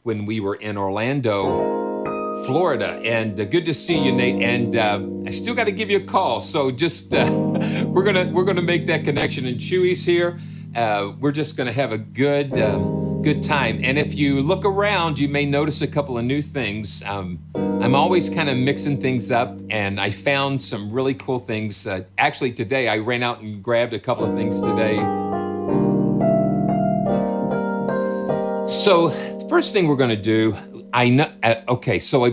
when we were in Orlando, Florida. And good to see you, Nate. And I still got to give you a call. So just we're gonna make that connection. And Chewy's here. We're just gonna have a good time. And if you look around, you may notice a couple of new things. I'm always kind of mixing things up, and I found some really cool things. Actually, today I ran out and grabbed a couple of things today. So the first thing we're going to do, I know. Okay, so I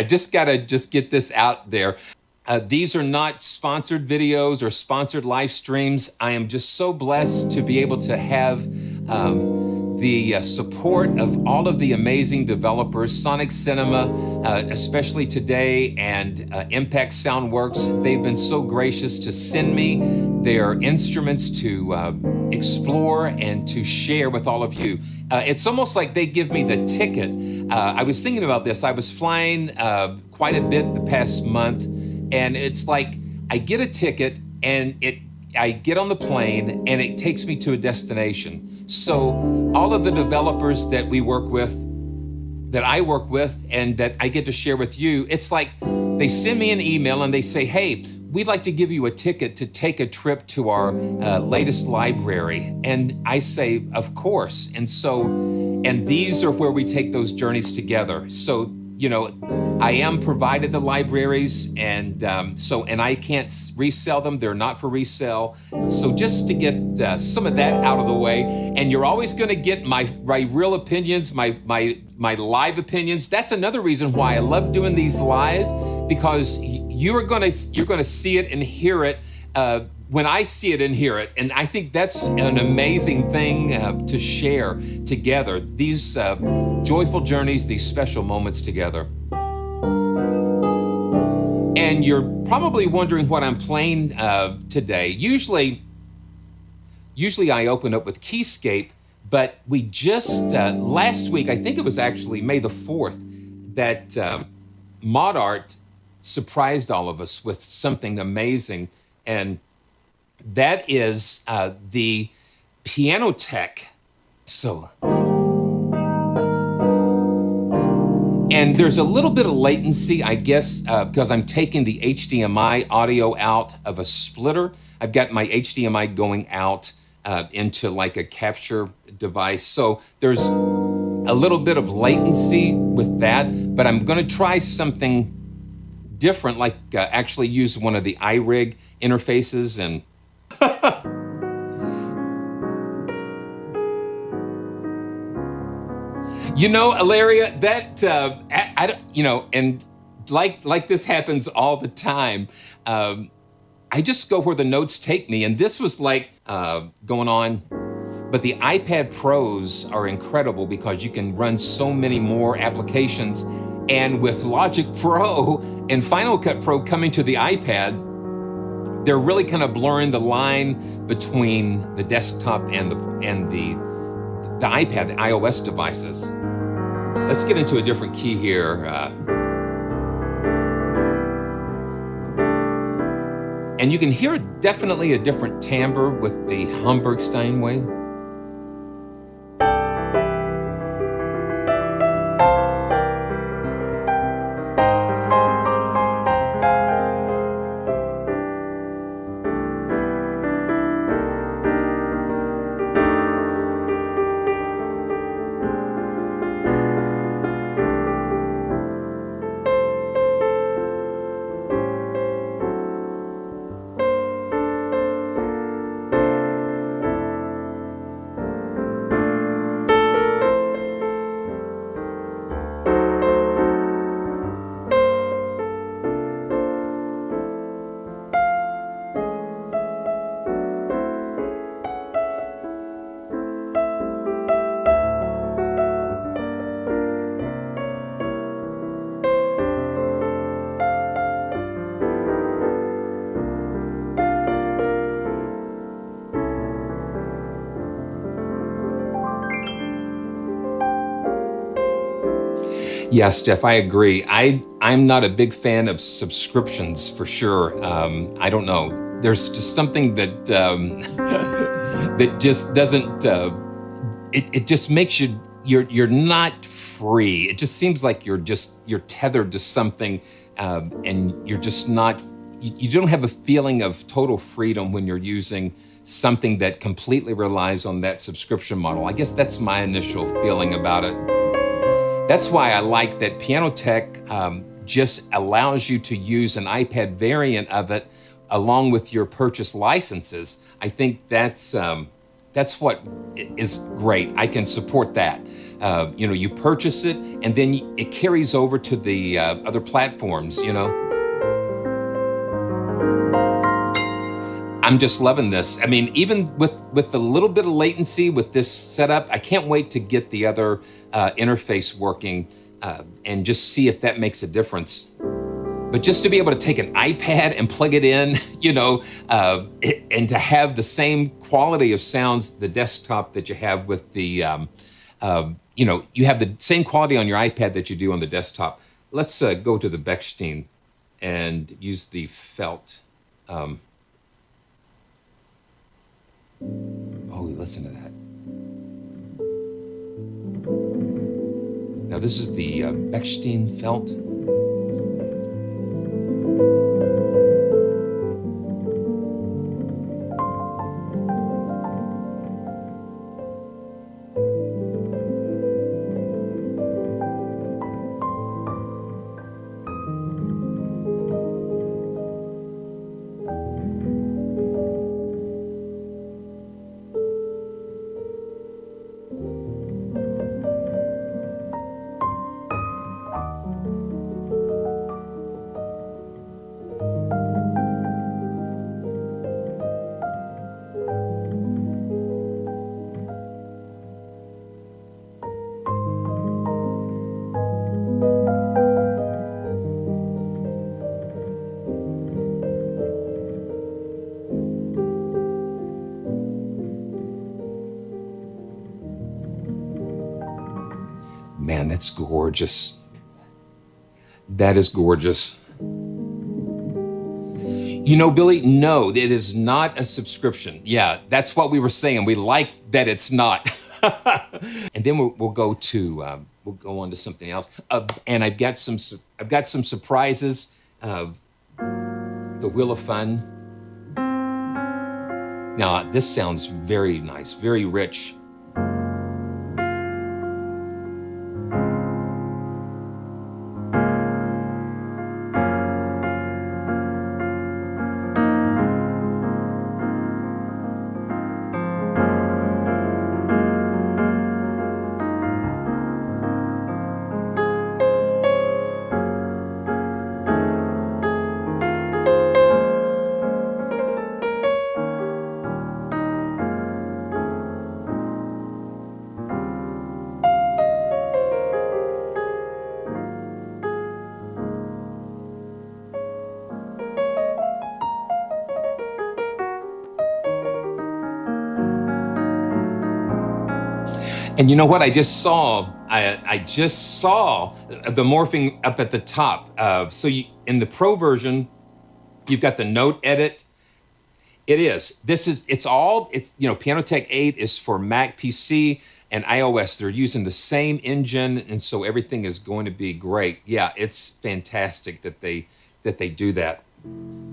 just gotta get this out there. These are not sponsored videos or sponsored live streams. I am just so blessed to be able to have the support of all of the amazing developers, Sonic Cinema, especially today, and Impact Soundworks. They've been so gracious to send me their instruments to explore and to share with all of you. It's almost like they give me the ticket. I was thinking about this. I was flying quite a bit the past month, and it's like I get a ticket and I get on the plane and it takes me to a destination. So all of the developers that we work with, that I work with, and that I get to share with you, it's like they send me an email and they say, hey, we'd like to give you a ticket to take a trip to our latest library. And I say, of course. And these are where we take those journeys together. So, I am provided the libraries, and I can't resell them. They're not for resale. So just to get some of that out of the way, and you're always going to get my real opinions, my live opinions. That's another reason why I love doing these live, because you're going to see it and hear it when I see it and hear it. And I think that's an amazing thing to share together, these joyful journeys, these special moments together. And you're probably wondering what I'm playing today. Usually I open up with Keyscape, but we just, last week, I think it was actually May the 4th, that Mod Art surprised all of us with something amazing. And that is the Pianoteq. And there's a little bit of latency, I guess, because I'm taking the HDMI audio out of a splitter. I've got my HDMI going out into like a capture device. So there's a little bit of latency with that, but I'm going to try something different, like actually use one of the iRig interfaces and Ilaria, that I don't, and like this happens all the time. I just go where the notes take me, and this was like going on. But the iPad Pros are incredible because you can run so many more applications. And with Logic Pro and Final Cut Pro coming to the iPad, they're really kind of blurring the line between the desktop and the iPad, the iOS devices. Let's get into a different key here. And you can hear definitely a different timbre with the Hamburg Steinway. Yeah, Steph, I agree. I'm not a big fan of subscriptions for sure. I don't know. There's just something that that just doesn't. It just makes you you're not free. It just seems like you're tethered to something, and you're just not. You don't have a feeling of total freedom when you're using something that completely relies on that subscription model. I guess that's my initial feeling about it. That's why I like that Pianoteq just allows you to use an iPad variant of it along with your purchase licenses. I think that's what is great. I can support that. You purchase it and then it carries over to the other platforms, I'm just loving this. I mean, even with a little bit of latency with this setup, I can't wait to get the other interface working and just see if that makes a difference. But just to be able to take an iPad and plug it in, and to have the same quality of sounds, the desktop that you have with the, you have the same quality on your iPad that you do on the desktop. Let's go to the Bechstein and use the felt. Listen to that. Now this is the Bechstein felt. Man, that's gorgeous. That is gorgeous. Billy, no, it is not a subscription. Yeah, that's what we were saying. We like that it's not. And then we'll go on to something else. And I've got some surprises. The Wheel of Fun. Now, this sounds very nice, very rich. And you know what? I just saw the morphing up at the top. So in the Pro version, you've got the note edit. It's Pianoteq 8 is for Mac, PC, and iOS. They're using the same engine, and so everything is going to be great. Yeah, it's fantastic that they do that.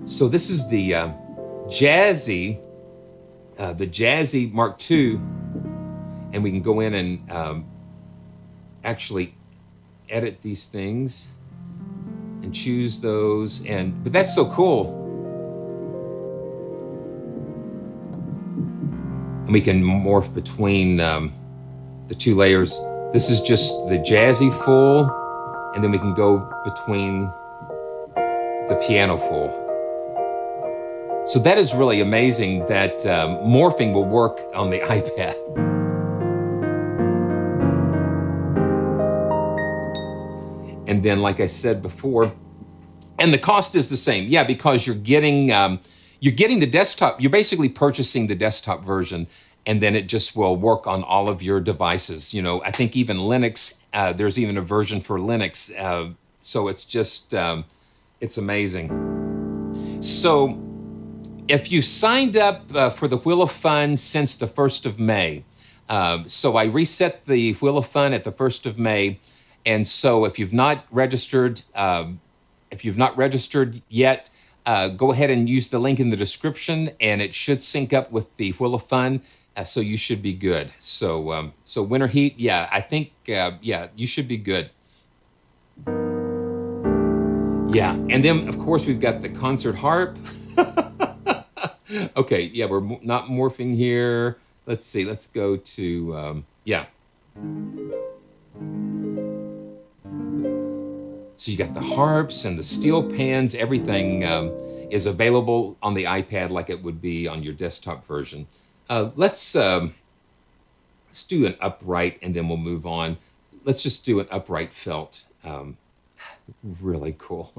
So this is the Jazzy Mark II. And we can go in and actually edit these things and choose those. But that's so cool. And we can morph between the two layers. This is just the Jazzy full, and then we can go between the piano full. So that is really amazing that morphing will work on the iPad. And then, like I said before, and the cost is the same. Yeah, because you're getting the desktop. You're basically purchasing the desktop version, and then it just will work on all of your devices. I think even Linux. There's even a version for Linux. So it's just it's amazing. So if you signed up for the Wheel of Fun since the 1st of May, So I reset the Wheel of Fun at the 1st of May. And so if you've not registered, yet, go ahead and use the link in the description, and it should sync up with the Wheel of Fun. So you should be good. So Winter Heat, yeah, I think, yeah, you should be good. Yeah, and then of course we've got the concert harp. Okay, yeah, we're not morphing here. Let's see, let's go to, yeah. So you got the harps and the steel pans, everything is available on the iPad like it would be on your desktop version. Let's do an upright and then we'll move on. Let's just do an upright felt. Really cool.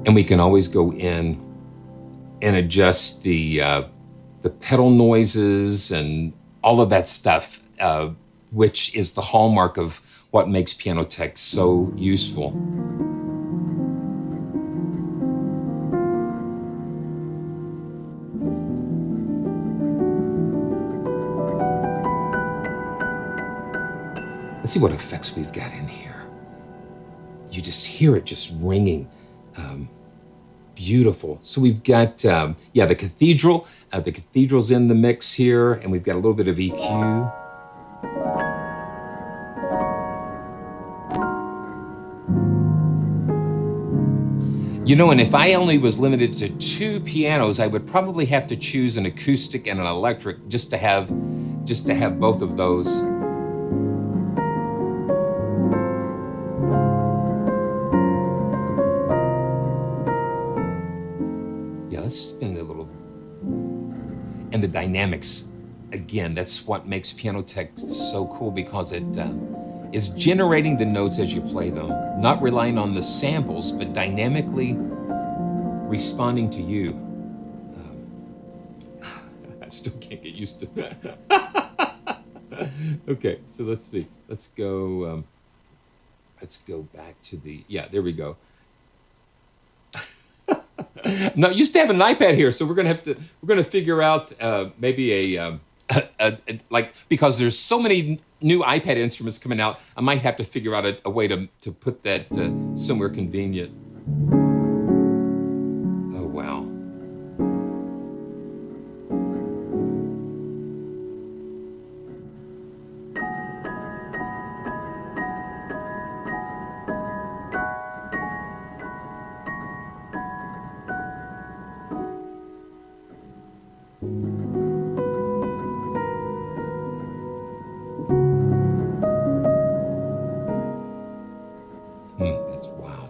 And we can always go in and adjust the pedal noises and all of that stuff, which is the hallmark of what makes Pianoteq so useful. Let's see what effects we've got in here. You just hear it just ringing. Beautiful. So we've got, yeah, the cathedral. The cathedral's in the mix here, and we've got a little bit of EQ. You know, and if I only was limited to 2 pianos, I would probably have to choose an acoustic and an electric just to have both of those. Let's spin it a little. And the dynamics, again, that's what makes Pianoteq so cool, because it is generating the notes as you play them, not relying on the samples, but dynamically responding to you. I still can't get used to that. Okay, so let's see. Let's go back to the, yeah, there we go. No, used to have an iPad here, so we're gonna figure out maybe like, because there's so many new iPad instruments coming out, I might have to figure out a way to put that somewhere convenient. Oh wow. That's wild.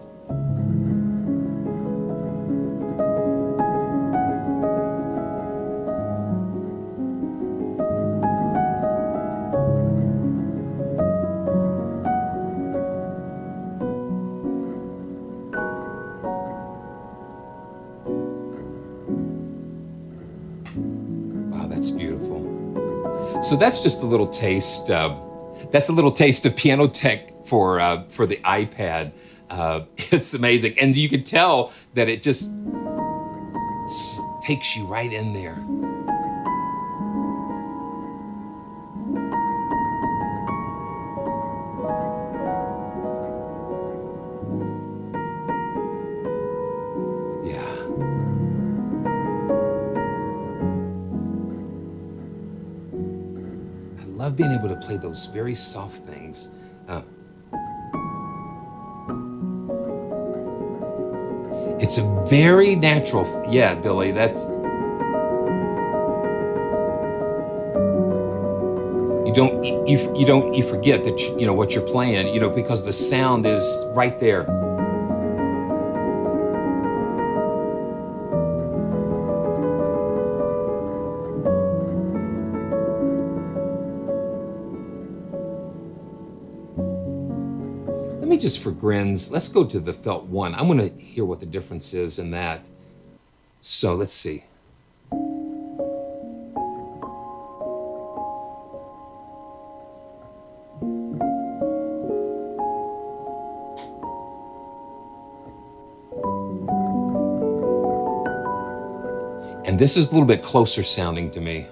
Wow, that's beautiful. So that's just a little taste. That's a little taste of Pianoteq for the iPad. It's amazing, and you can tell that it just takes you right in there. Yeah. I love being able to play those very soft things. It's a very natural, yeah, Billy, that's, you forget that, you know, what you're playing, you know, because the sound is right there. me just for grins, let's go to the felt 1. I want to hear what the difference is in that. So let's see. And this is a little bit closer sounding to me.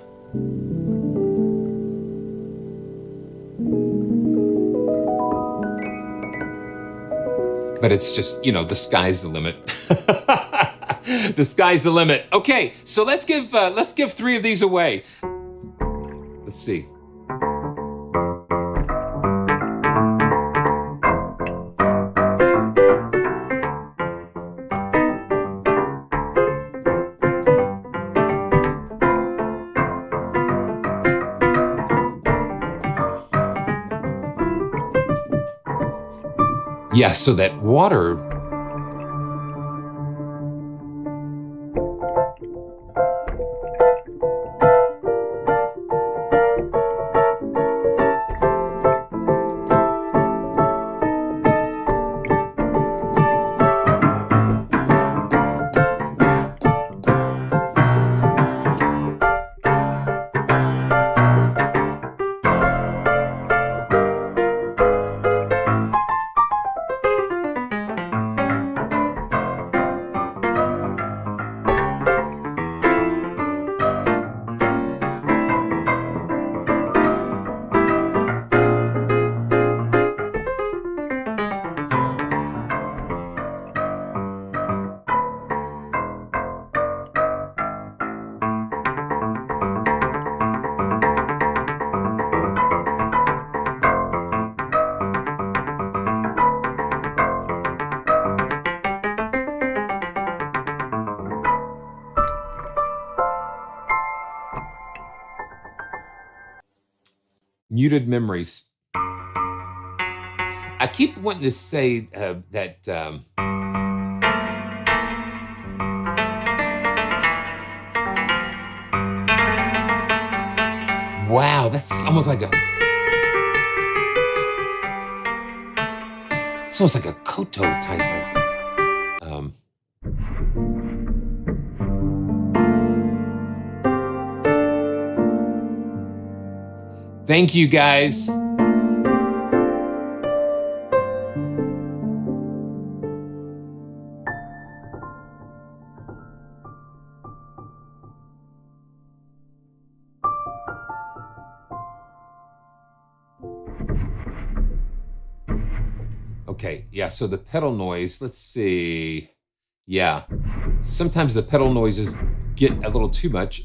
But it's just, you know, the sky's the limit. The sky's the limit. Okay, so let's give 3 of these away. Let's see. Yeah, so that water. Muted memories. I keep wanting to say that wow, that's almost like it's almost like a koto type of thank you, guys. Okay, yeah, so the pedal noise, let's see. Yeah, sometimes the pedal noises get a little too much.